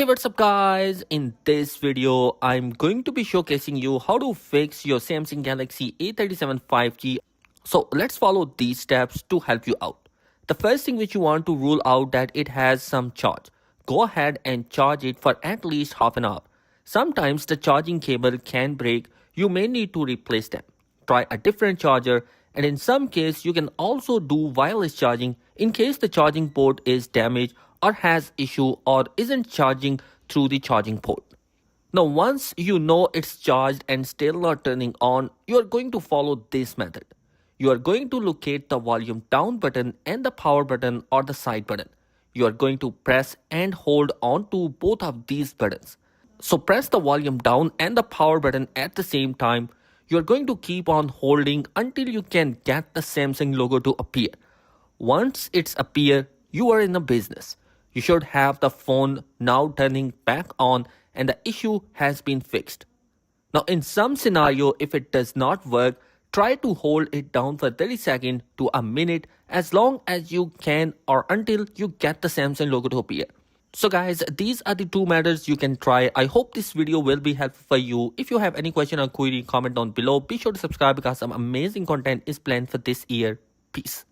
Hey, what's up guys? In this video, I'm going to be showcasing you how to fix your Samsung Galaxy A37 5G. So let's follow these steps to help you out. The first thing which you want to rule out that it has some charge. Go ahead and charge it for at least half an hour. Sometimes the charging cable can break. You may need to replace them. Try a different charger, and in some case you can also do wireless charging in case the charging port is damaged or has issue or isn't charging through the charging port. Now once you know it's charged and still not turning on, you are going to follow this method. You are going to locate the volume down button and the power button or the side button. You are going to press and hold on to both of these buttons. So press the volume down and the power button at the same time. You are going to keep on holding until you can get the Samsung logo to appear. Once it's appear, you are in a business. You should have the phone now turning back on and the issue has been fixed. Now in some scenario, if it does not work, try to hold it down for 30 seconds to a minute as long as you can or until you get the Samsung logo to appear. So guys, these are the two methods you can try. I hope this video will be helpful for you. If you have any question or query, comment down below. Be sure to subscribe because some amazing content is planned for this year. Peace.